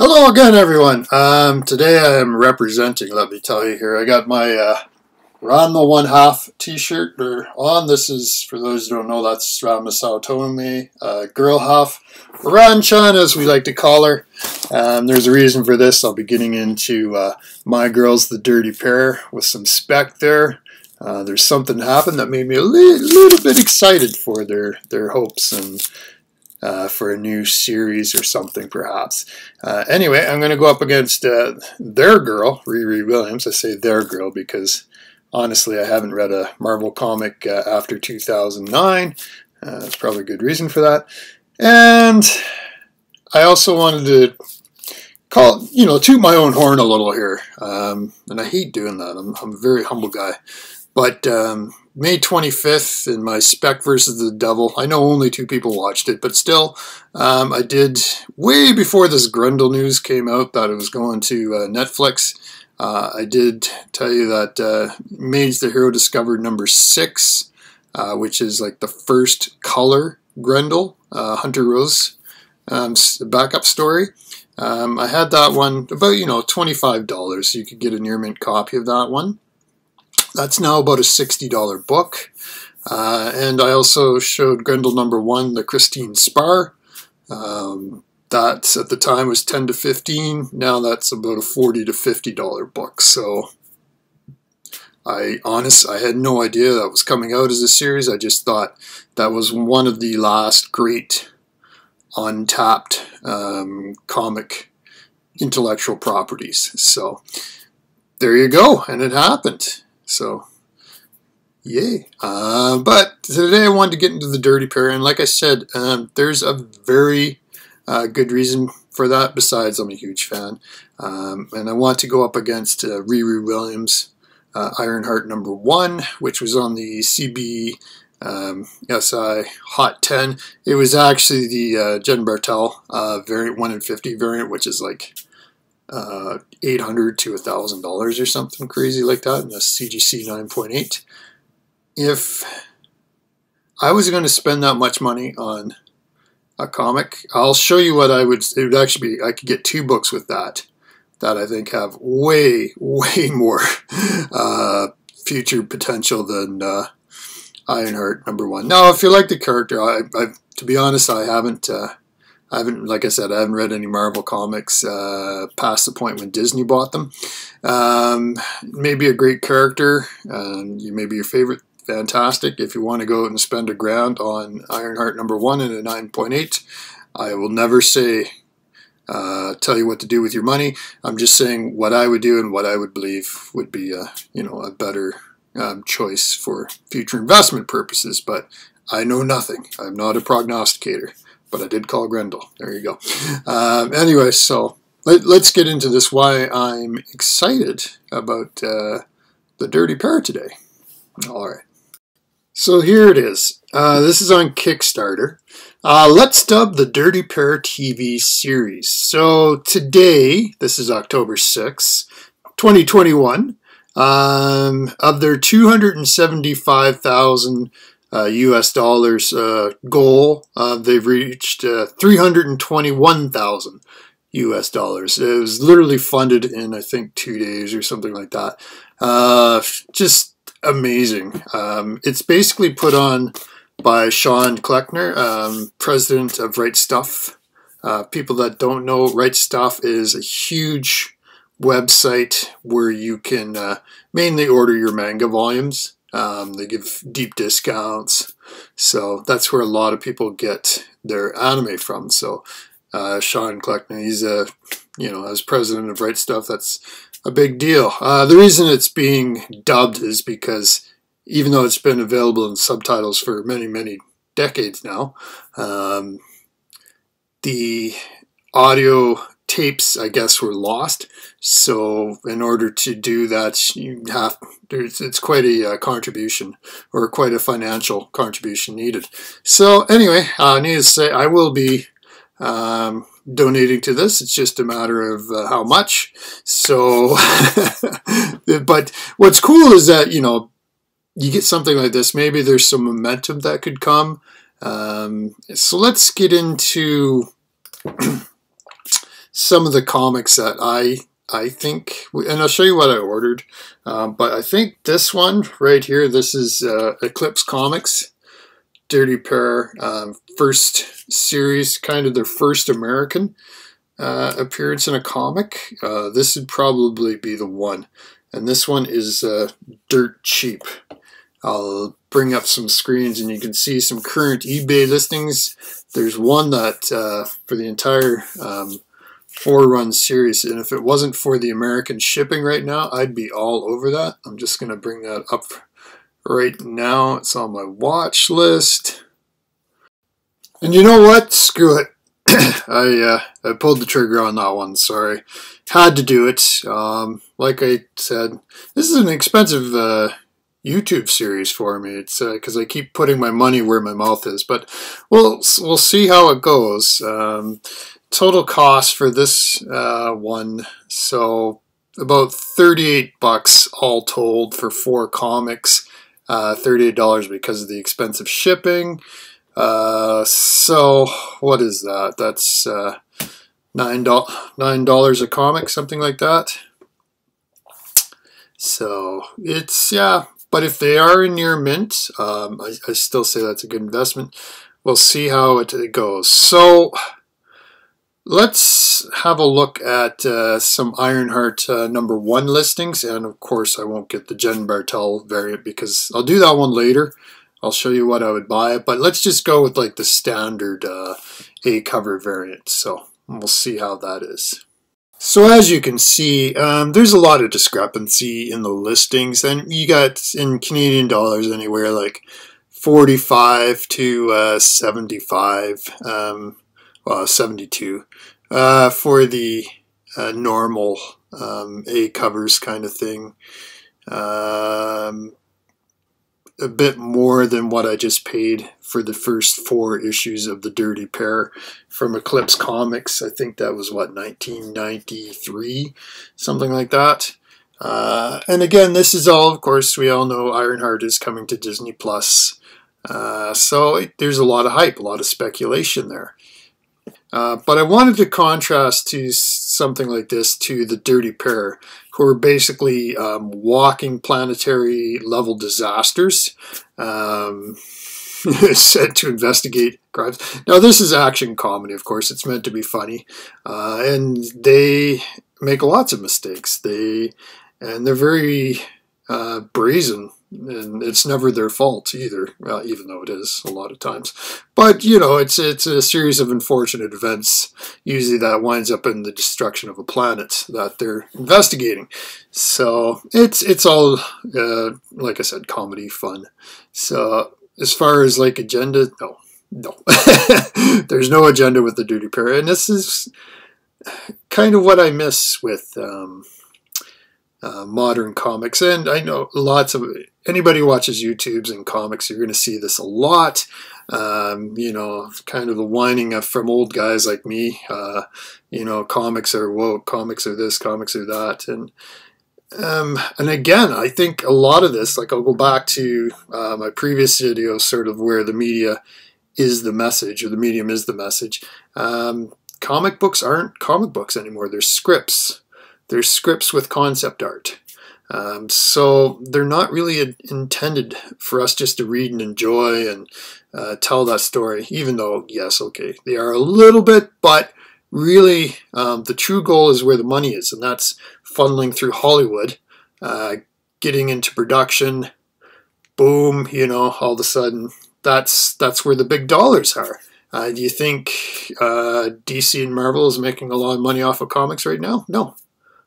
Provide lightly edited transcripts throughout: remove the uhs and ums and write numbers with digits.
Hello again, everyone. Today I am representing, let me tell you here, I got my Ranma 1/2 t-shirt on. This is, for those who don't know, that's Ranma Saotome, girl half, Ran-chan as we like to call her. There's a reason for this. I'll be getting into My Girls, the Dirty Pair with some Spec there. There's something happened that made me a little bit excited for their hopes and for a new series or something, perhaps. Anyway, I'm going to go up against their girl, Riri Williams. I say their girl because, honestly, I haven't read a Marvel comic after 2009. There's probably a good reason for that. And I also wanted to toot my own horn a little here. And I hate doing that. I'm a very humble guy. But May 25th in my Spec versus the Devil, I know only 2 people watched it, but still, I did, way before this Grendel news came out that it was going to Netflix, I did tell you that Maids the Hero discovered number 6, which is like the first color Grendel, Hunter Rose backup story. I had that one about, $25. You could get a near mint copy of that one. That's now about a $60 book. And I also showed Grendel number 1, the Christine Spar. That at the time was $10 to $15. Now that's about a $40 to $50 book. So I had no idea that was coming out as a series. I just thought that was one of the last great untapped comic intellectual properties. So there you go, and it happened. So, yay. But today I wanted to get into the Dirty Pair, and like I said, there's a very good reason for that, besides I'm a huge fan. And I want to go up against Riri Williams, Ironheart number 1, which was on the CB SI Hot 10. It was actually the Jen Bartel variant, 1 in 50 variant, which is like $800 to $1,000 or something crazy like that, and a CGC 9.8. If I was going to spend that much money on a comic, I'll show you what it would actually be. I could get 2 books with that I think have way more future potential than Ironheart number 1. Now, if you like the character, to be honest, I haven't, like I said, I haven't read any Marvel comics past the point when Disney bought them. Maybe a great character, maybe your favorite, fantastic. If you want to go out and spend $1,000 on Ironheart number 1 and a 9.8, I will never say, tell you what to do with your money. I'm just saying what I would do and what I would believe would be a better choice for future investment purposes. But I know nothing. I'm not a prognosticator. But I did call Grendel. There you go. Anyway, so let's get into this, why I'm excited about the Dirty Pair today. All right. So here it is. This is on Kickstarter. Let's dub the Dirty Pair TV series. So today, this is October 6th, 2021, of their 275,000 US dollars goal, they've reached 321,000 US dollars. It was literally funded in, I think, 2 days or something like that. Just amazing. It's basically put on by Sean Kleckner, president of Right Stuff. People that don't know, Right Stuff is a huge website where you can mainly order your manga volumes. They give deep discounts, so that's where a lot of people get their anime from. So Sean Kleckner, he's as president of Right Stuff, that's a big deal. The reason it's being dubbed is because even though it's been available in subtitles for many decades now, the audio tapes, I guess, were lost. So in order to do that, it's quite a contribution, or quite a financial contribution needed. So anyway, needless to say, I will be donating to this. It's just a matter of how much. So, but what's cool is that, you get something like this, maybe there's some momentum that could come. So let's get into some of the comics that I think, and I'll show you what I ordered, but I think this one right here, this is Eclipse Comics, Dirty Pair, first series, kind of their first American appearance in a comic. This would probably be the one, and this one is dirt cheap. I'll bring up some screens and you can see some current eBay listings. There's one that for the entire 4-run series, and if it wasn't for the American shipping right now, I'd be all over that. I'm just going to bring that up right now. It's on my watch list. And you know what? Screw it. I pulled the trigger on that one, sorry. Had to do it. Like I said, this is an expensive YouTube series for me. It's because I keep putting my money where my mouth is, but we'll see how it goes. Total cost for this one, so about $38 all told for 4 comics. $38 because of the expensive shipping. So what is that? That's $9 a comic, something like that. So it's, yeah. But if they are in your mint, I still say that's a good investment. We'll see how it goes. So let's have a look at some Ironheart #1 listings. And of course, I won't get the Jen Bartel variant because I'll do that one later. I'll show you what I would buy. But let's just go with like the standard A cover variant. So we'll see how that is. So as you can see, there's a lot of discrepancy in the listings, and you got in Canadian dollars anywhere like 45 to 75, 72 for the normal A covers kind of thing. A bit more than what I just paid for the first 4 issues of the Dirty Pair from Eclipse Comics. I think that was, what, 1993? Something like that. And again, this is all, of course, we all know Ironheart is coming to Disney+. So there's a lot of hype, a lot of speculation there. But I wanted to contrast to something like this to the Dirty Pair, who are basically walking planetary level disasters sent to investigate crimes. Now this is action comedy, of course. It's meant to be funny, and they make lots of mistakes. They're very brazen. And it's never their fault either, even though it is a lot of times. But, you know, it's a series of unfortunate events, usually that winds up in the destruction of a planet that they're investigating. So it's all, like I said, comedy, fun. So as far as like agenda, no. There's no agenda with the Dirty Pair. And this is kind of what I miss with modern comics. And I know lots of, anybody who watches YouTubes and comics, you're going to see this a lot. You know, kind of the whining from old guys like me. You know, comics are woke, comics are this, comics are that. And again, I think a lot of this, like I'll go back to my previous video, sort of where the media is the message, or the medium is the message. Comic books aren't comic books anymore. They're scripts. They're scripts with concept art. So they're not really intended for us just to read and enjoy and tell that story, even though, yes, okay, they are a little bit, but really the true goal is where the money is, and that's funneling through Hollywood, getting into production, boom, you know, all of a sudden, that's where the big dollars are. Do you think DC and Marvel is making a lot of money off of comics right now? No.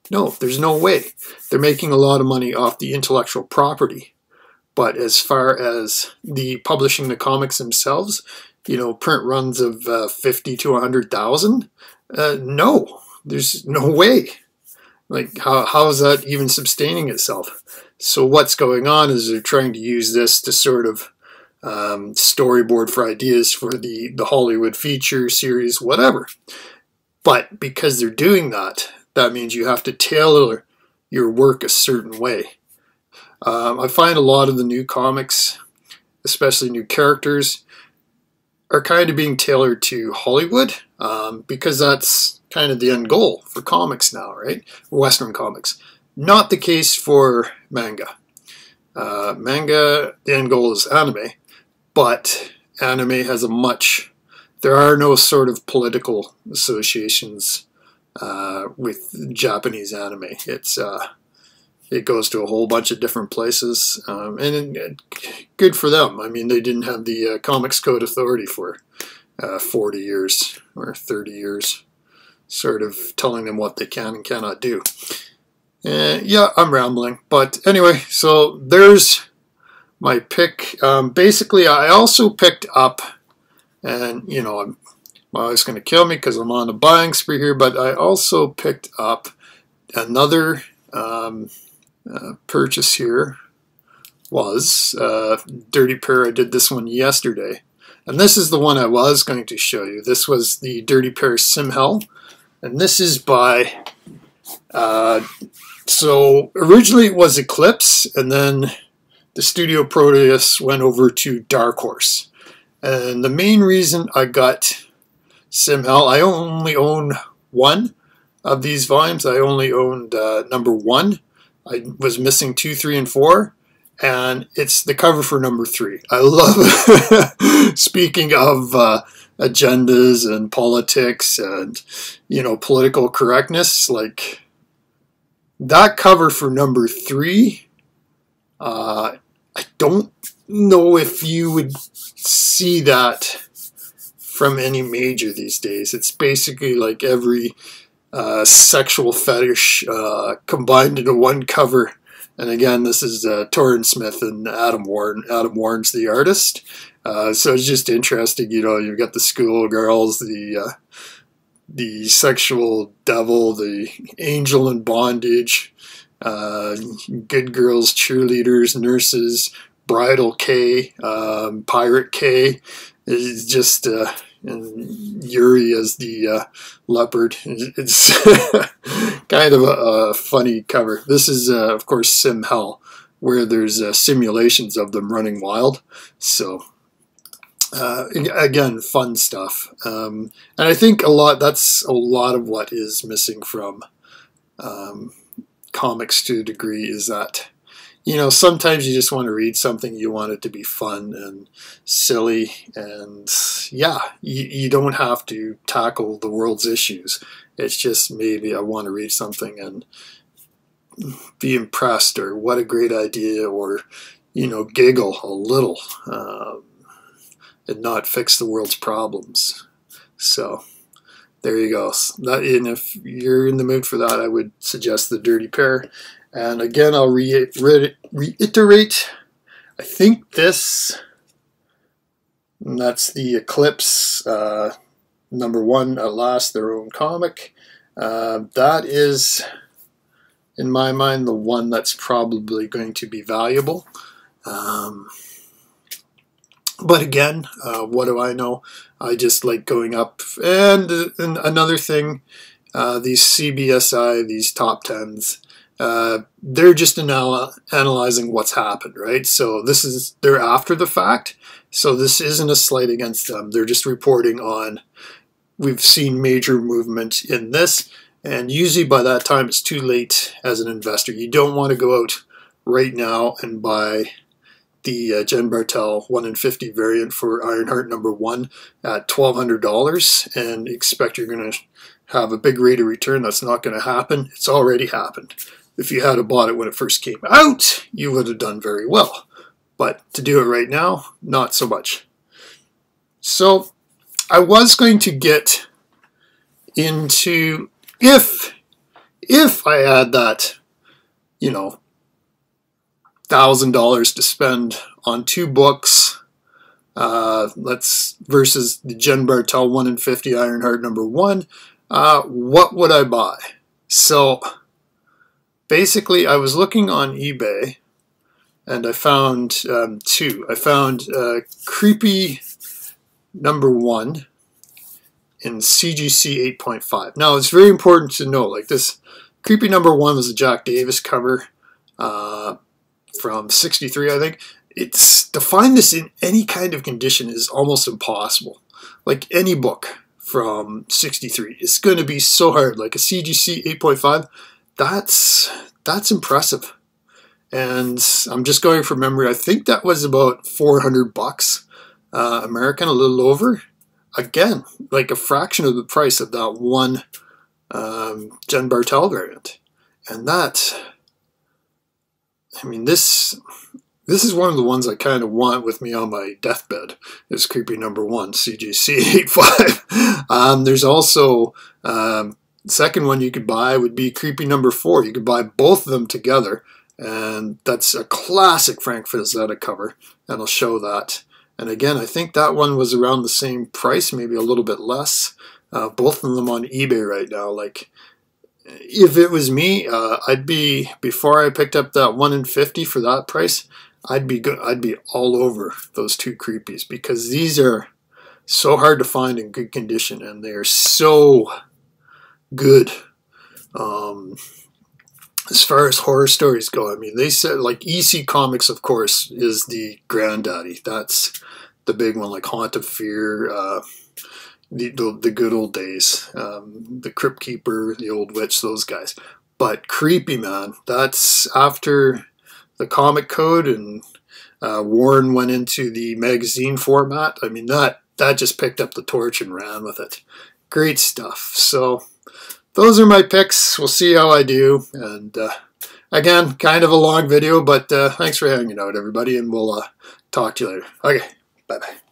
No, there's no way. They're making a lot of money off the intellectual property. But as far as the publishing the comics themselves, you know, print runs of 50 to 100,000, no, there's no way. Like, how is that even sustaining itself? So what's going on is they're trying to use this to sort of storyboard for ideas for the Hollywood feature series, whatever. But because they're doing that, that means you have to tailor your work a certain way. I find a lot of the new comics, especially new characters, are kind of being tailored to Hollywood, because that's kind of the end goal for comics now, right? Western comics. Not the case for manga. Manga, the end goal is anime, but anime has a much... There are no sort of political associations with Japanese anime. It goes to a whole bunch of different places, and good for them. I mean, they didn't have the Comics Code Authority for 40 years or 30 years, sort of telling them what they can and cannot do. Yeah, I'm rambling, but anyway, so there's my pick. Basically, I also picked up, and you know, my wife's going to kill me because I'm on a buying spree here, but I also picked up another purchase here. Was Dirty Pair. I did this one yesterday, and this is the one I was going to show you. This was the Dirty Pair Sim Hell, and this is by so originally it was Eclipse, and then the Studio Proteus went over to Dark Horse. And the main reason I got Sim Hell, I only own one of these volumes. I only owned number 1. I was missing 2, 3, and 4, and it's the cover for number 3. I love, speaking of agendas and politics and, you know, political correctness, like that cover for number 3, I don't know if you would see that from any major these days. It's basically like every sexual fetish combined into one cover. And again, this is Torrin Smith and Adam Warren. Adam Warren's the artist. So it's just interesting, you know, you've got the schoolgirls, the sexual devil, the angel in bondage, good girls, cheerleaders, nurses, bridal K, pirate K. It's just... and Yuri as the leopard. It's kind of a funny cover. This is, of course, Sim Hell, where there's simulations of them running wild. So, again, fun stuff. And I think that's a lot of what is missing from comics to a degree, is that, you know, sometimes you just want to read something, you want it to be fun and silly, and yeah, you don't have to tackle the world's issues. It's just maybe I want to read something and be impressed, or what a great idea, or, you know, giggle a little, and not fix the world's problems. So there you go. And if you're in the mood for that, I would suggest the Dirty Pair. And again, I'll reiterate, I think this, and that's the Eclipse number 1 at last, their own comic. That is, in my mind, the one that's probably going to be valuable. But again, what do I know? I just like going up. And another thing, these CBSI, these top 10s, they're just analyzing what's happened, right? So they're after the fact. So this isn't a slight against them. They're just reporting on, we've seen major movement in this, and usually by that time it's too late as an investor. You don't want to go out right now and buy the Jen Bartel 1 in 50 variant for Ironheart number 1 at $1,200 and expect you're going to have a big rate of return. That's not going to happen. It's already happened. If you had bought it when it first came out, you would have done very well. But to do it right now, not so much. So I was going to get into, if I had that, you know, $1,000 to spend on 2 books, versus the Jen Bartel 1 in 50 Ironheart number 1, what would I buy? So basically, I was looking on eBay, and I found 2. I found Creepy number 1 in CGC 8.5. Now, it's very important to know, like, this Creepy number 1 was a Jack Davis cover from '63, I think. it's to find this in any kind of condition is almost impossible. Like any book from 63, it's going to be so hard. Like a CGC 8.5, that's impressive. And I'm just going from memory. I think that was about $400 American, a little over. Again, like a fraction of the price of that one Jen Bartel variant. And that, I mean, this is one of the ones I kind of want with me on my deathbed, is creepy number 1, CGC 8.5. There's also, second one you could buy would be creepy number 4. You could buy both of them together, and that's a classic Frank Frazetta cover, and I'll show that. And again, I think that one was around the same price, maybe a little bit less. Both of them on eBay right now. Like, if it was me, I'd be, before I picked up that 1 in 50 for that price, I'd be all over those two creepies, because these are so hard to find in good condition, and they are so good. As far as horror stories go, I mean, they said, like, EC Comics, of course, is the granddaddy. That's the big one, like Haunt of Fear, the good old days, the Crypt Keeper, the Old Witch, those guys. But creepy, man, that's after the Comic Code and Warren went into the magazine format. I mean, that just picked up the torch and ran with it. Great stuff. So those are my picks. We'll see how I do. And again, kind of a long video, but thanks for hanging out, everybody, and we'll talk to you later. Okay, bye-bye.